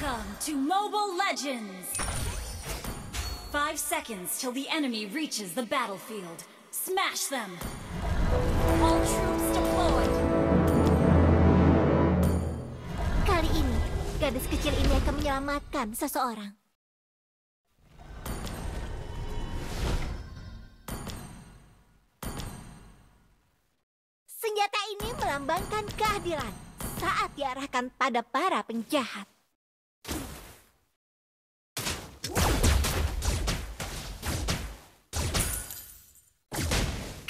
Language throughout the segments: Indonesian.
Welcome to Mobile Legends! 5 seconds till the enemy reaches the battlefield. Smash them! All troops deployed! Kali ini, gadis kecil ini akan menyelamatkan seseorang. Senjata ini melambangkan keadilan saat diarahkan pada para penjahat.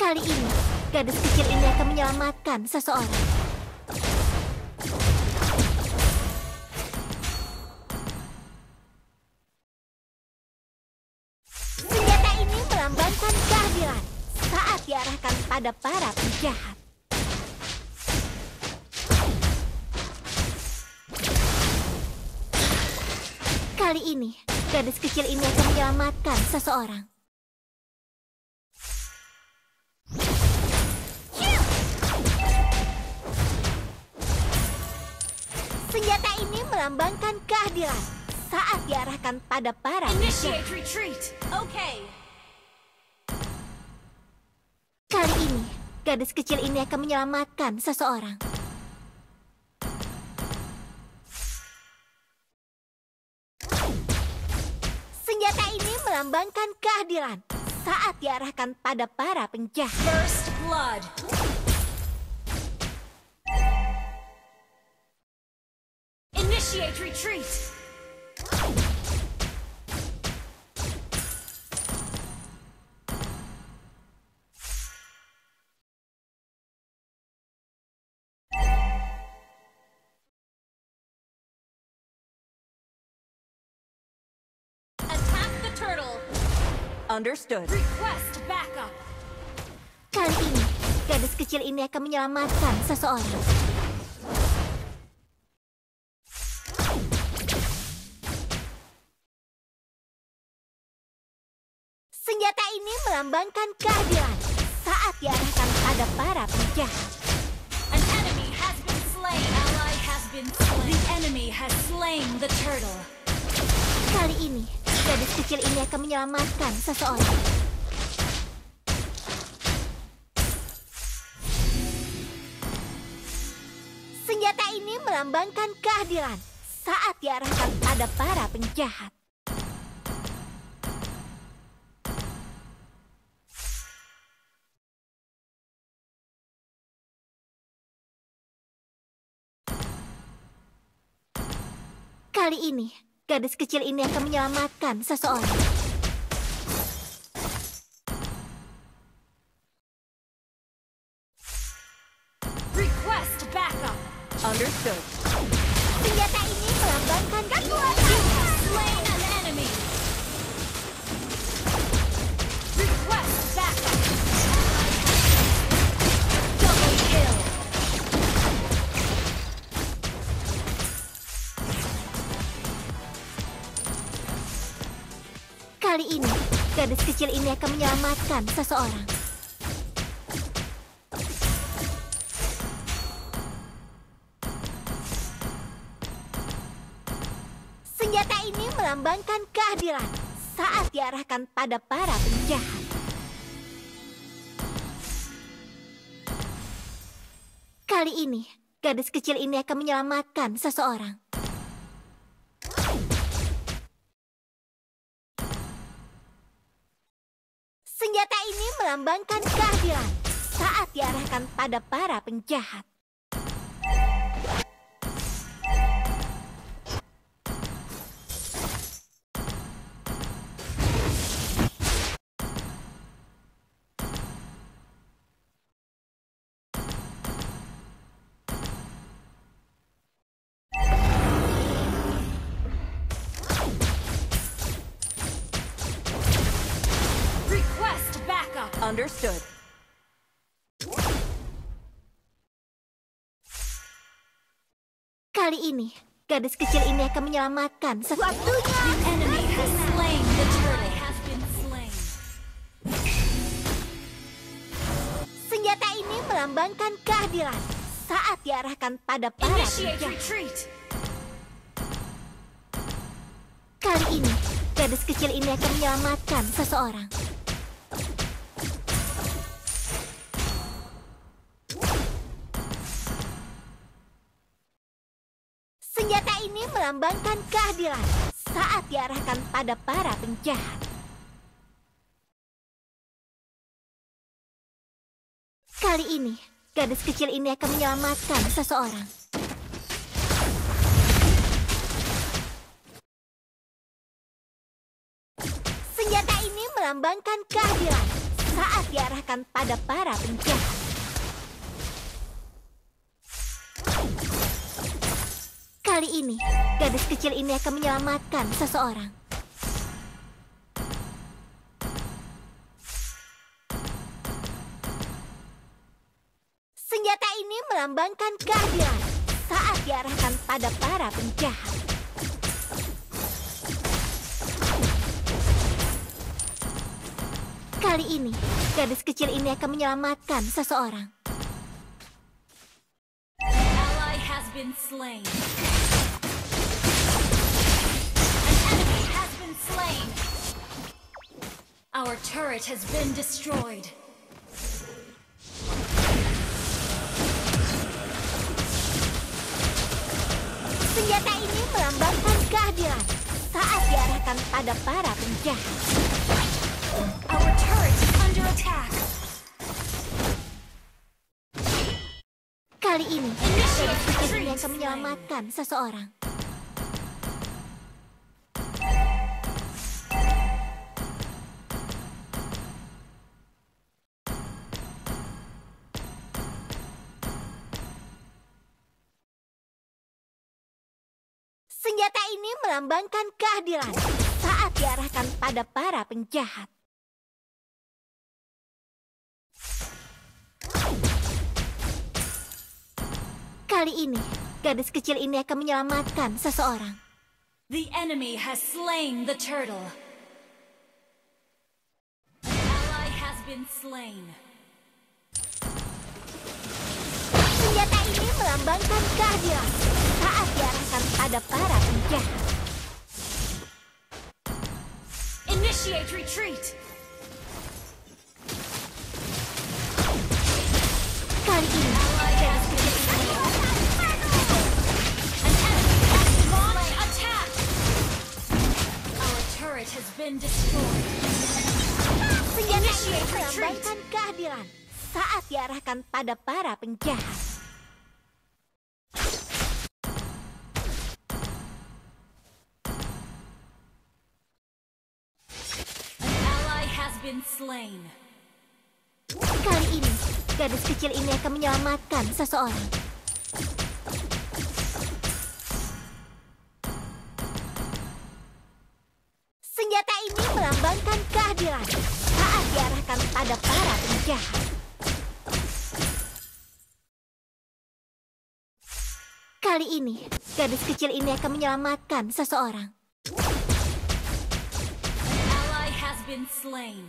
Kali ini, gadis kecil ini akan menyelamatkan seseorang. Senjata ini melambangkan keadilan saat diarahkan pada para penjahat. Kali ini, gadis kecil ini akan menyelamatkan seseorang. Senjata ini melambangkan keadilan saat diarahkan pada para Initiate retreat! Okay! Kali ini, gadis kecil ini akan menyelamatkan seseorang. Senjata ini melambangkan keadilan saat diarahkan pada para penjahat. First blood! Initiate retreat! Attack the turtle! Understood. Request backup! Kali ini, gadis kecil ini akan menyelamatkan seseorang. Senjata ini melambangkan keadilan saat diarahkan pada para penjahat. An enemy has been slain! Ally has been slain! The enemy has slain the turtle! Kali ini, gadis kecil ini akan menyelamatkan seseorang. Senjata ini melambangkan keadilan saat diarahkan pada para penjahat. Kali ini, gadis kecil ini akan menyelamatkan seseorang. Request backup! Understood. Senjata ini melambangkan kekuatan. Slain an enemy! Request backup! Double kill! Kali ini, gadis kecil ini akan menyelamatkan seseorang. Senjata ini melambangkan keadilan saat diarahkan pada para penjahat. Kali ini, gadis kecil ini akan menyelamatkan seseorang. Senjata ini melambangkan keadilan saat diarahkan pada para penjahat. Request backup! Understood. Kali ini, gadis kecil ini akan menyelamatkan sesuatunya. The enemy has slain the turtle! Has been slain! Senjata ini melambangkan keadilan saat diarahkan pada para Initiate penjahat. retreat! Kali ini, gadis kecil ini akan menyelamatkan seseorang. Senjata ini melambangkan keadilan saat diarahkan pada para penjahat. Kali ini, gadis kecil ini akan menyelamatkan seseorang. Senjata ini melambangkan keadilan saat diarahkan pada para penjahat. Kali ini, gadis kecil ini akan menyelamatkan seseorang. Senjata ini melambangkan keadilan saat diarahkan pada para penjahat. Kali ini, gadis kecil ini akan menyelamatkan seseorang. Ally has been slain. An enemy has been slain. Our turret has been destroyed. Senjata ini melambangkan keadilan saat diarahkan pada para penjahat. Our turret is under attack. Kali ini, gadis kecil ini akan menyelamatkan seseorang. Senjata ini melambangkan keadilan saat diarahkan pada para penjahat. Kali ini, gadis kecil ini akan menyelamatkan seseorang. The enemy has slain the turtle. Ally has been slain. Senjata ini melambangkan keadilan saat diarahkan pada para penjahat. Initiate retreat. Kali ini, gadis kecil ini An enemy has launched attack. Our turret has been destroyed. senjata ini melambangkan keadilan saat diarahkan pada para penjahat. Ally has been slain. Kali ini, gadis kecil ini akan menyelamatkan seseorang. Senjata ini melambangkan keadilan saat diarahkan pada para penjahat. Kali ini, gadis kecil ini akan menyelamatkan seseorang. Ally has been slain.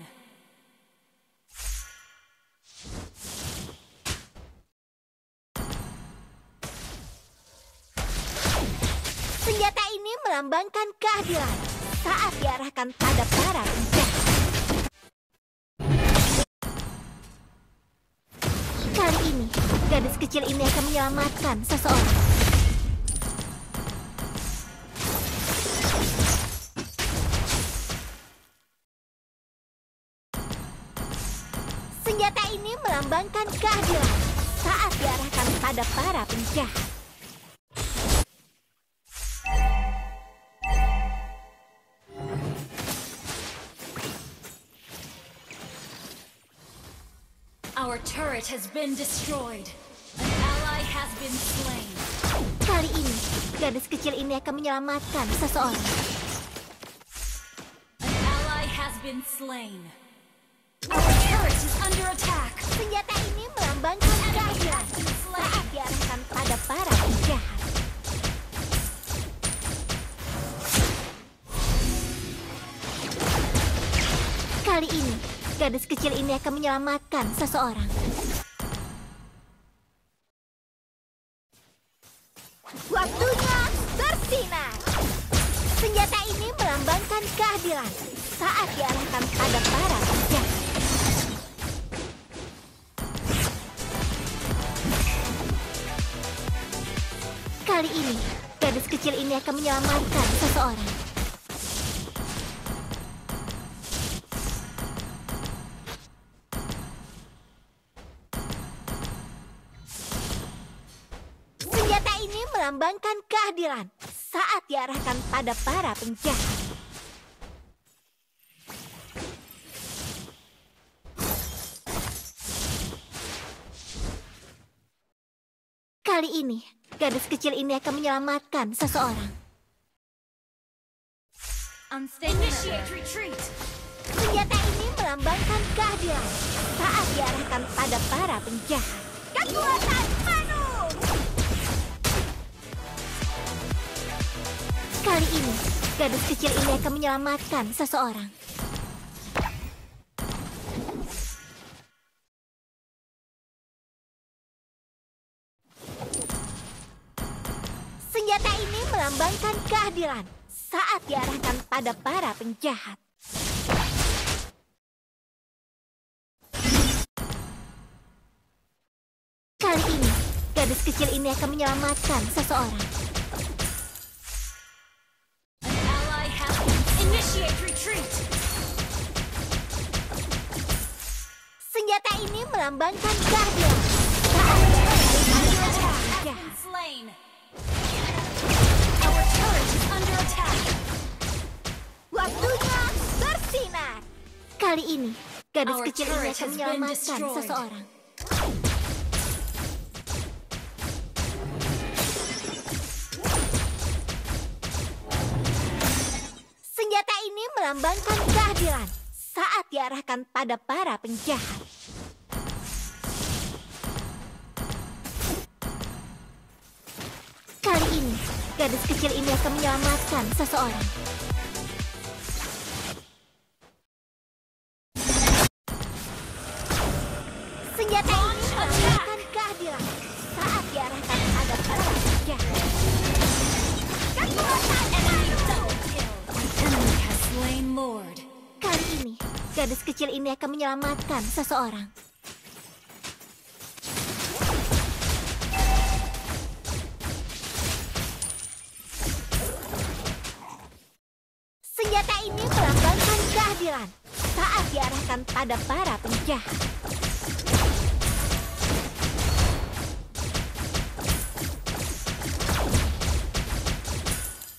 Senjata ini melambangkan keadilan saat diarahkan pada para penjahat. Kali ini, gadis kecil ini akan menyelamatkan seseorang. Senjata ini melambangkan keadilan saat diarahkan pada para penjahat. Our turret has been destroyed. Ally has been slain. Kali ini, gadis kecil ini akan menyelamatkan seseorang. Ally has been slain. Our turret is under attack. Senjata ini melambangkan keadilan saat diarahkan pada para penjahat. Kali ini, gadis kecil ini akan menyelamatkan seseorang. Waktunya bersinar. Senjata ini melambangkan melambangkan keadilan saat diarahkan pada para penjahat. Kali ini, gadis kecil ini akan menyelamatkan seseorang. Senjata ini melambangkan keadilan saat diarahkan pada para penjahat. Kali ini, gadis kecil ini akan menyelamatkan seseorang. Initiate retreat. Senjata ini melambangkan keadilan saat diarahkan pada para penjahat. Kekuatan penuh! Kali ini, gadis kecil ini akan menyelamatkan seseorang. Senjata ini melambangkan keadilan saat diarahkan pada para penjahat. Kali ini, gadis kecil ini akan menyelamatkan seseorang. An ally has initiate retreat. Senjata ini melambangkan keadilan saat diarahkan pada para penjahat. Slain. Our turret is under attack. Waktunya bersinar. Kali ini, gadis Our kecil ini turret akan has been menyelamatkan destroyed. seseorang. Senjata ini melambangkan keadilan saat diarahkan pada para penjahat. Kali ini, gadis kecil ini akan menyelamatkan seseorang. Senjata ini melambangkan keadilan saat diarahkan pada para penjahat. Kekuatan Enemy double kill. An enemy has slain Lord. Kali ini, gadis kecil ini akan menyelamatkan seseorang. Senjata ini melambangkan keadilan saat diarahkan pada para penjahat.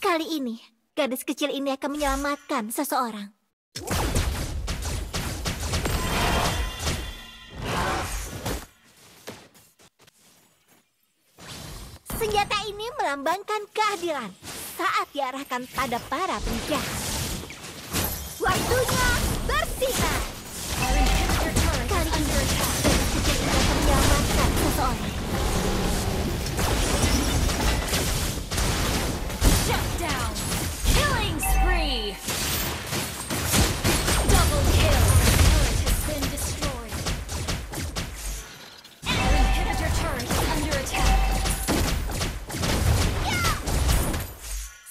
Kali ini, gadis kecil ini akan menyelamatkan seseorang. Senjata ini melambangkan keadilan saat diarahkan pada para penjahat. Waktunya bersinar. Our inhibitor turret Kali is ini, under attack. gadis kecil ini akan menyelamatkan seseorang. Shut down. Killing spree. Double kill. Turret has been destroyed. Our inhibitor turret is under attack.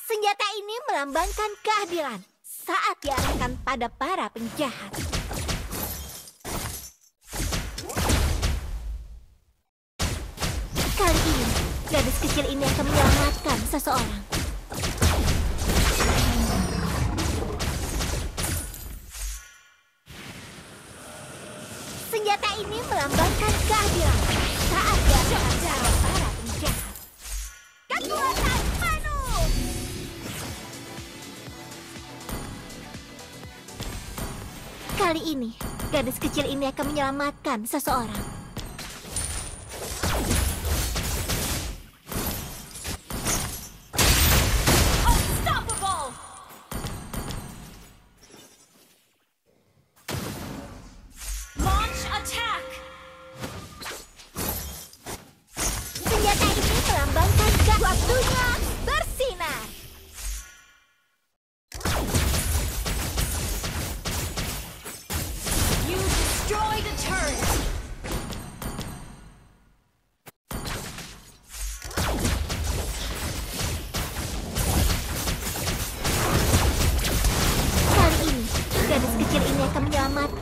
Senjata ini melambangkan keadilan saat diarahkan pada para penjahat. Kali ini, gadis kecil ini akan menyelamatkan seseorang. Senjata ini melambangkan keadilan saat diarahkan pada para penjahat. Kekuatan penuh! Kali ini, gadis kecil ini akan menyelamatkan seseorang. Unstoppable. Launch attack. Senjata ini melambangkan waktunya bersinar. You destroyed a turret.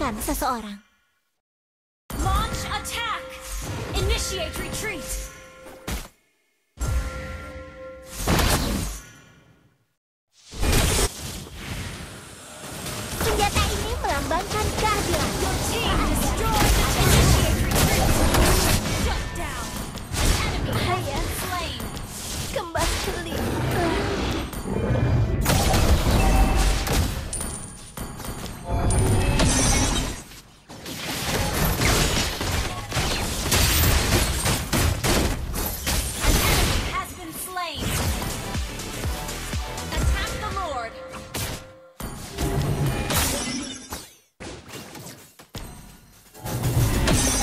menyelamatkan seseorang. Launch attack! Initiate retreat! Senjata ini melambangkan keadilan. Your team destroyed the initiate retreat! Shut down! An enemy has been slain! Kembali. An enemy has been slain! Attack the Lord!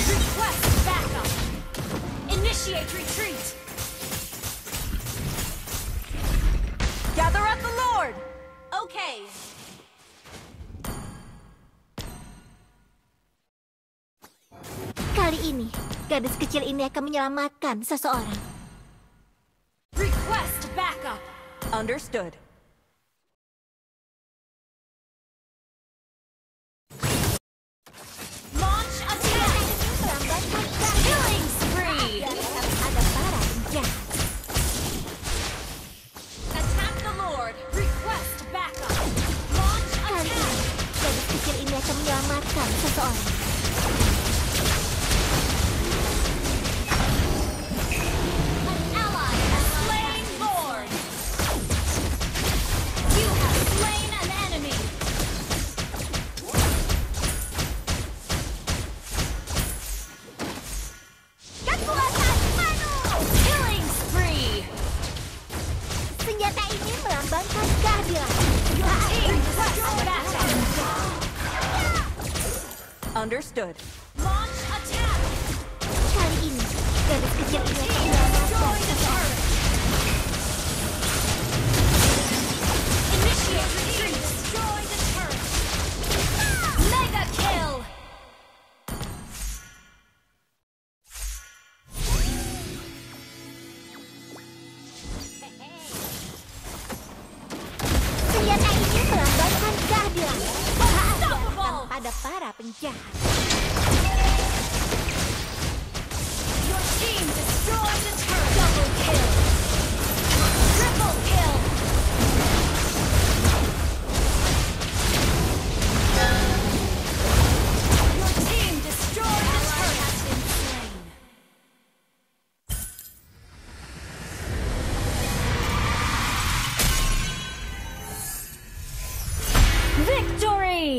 Request backup! Initiate retreat! Gather at the Lord! Okay! Kali ini, gadis kecil ini akan menyelamatkan seseorang. Request backup! Understood. Launch attack! Melambangkan keadilan. Killing spree! Harus ada para penjahat. Attack the Lord! Request backup! Launch Kali attack! ini, gadis kecil ini akan menyelamatkan seseorang. An ally has slain Lord! You have slain an enemy! Kekuatan Manu! Killing spree! Senjata ini melambangkan keadilan. Request backup! Understood. Launch attack! Kali ini, gadis kecil ini akan Destroy menyelamatkan the seseorang. turret! Initiate retreat! Destroy the turret! Mega kill! Senjata ini melambangkan keadilan. Unstoppable! Pada para penjahat. Your team destroyed the turret! Double kill! Triple kill! Your team destroyed the turret! Has been slain! Victory!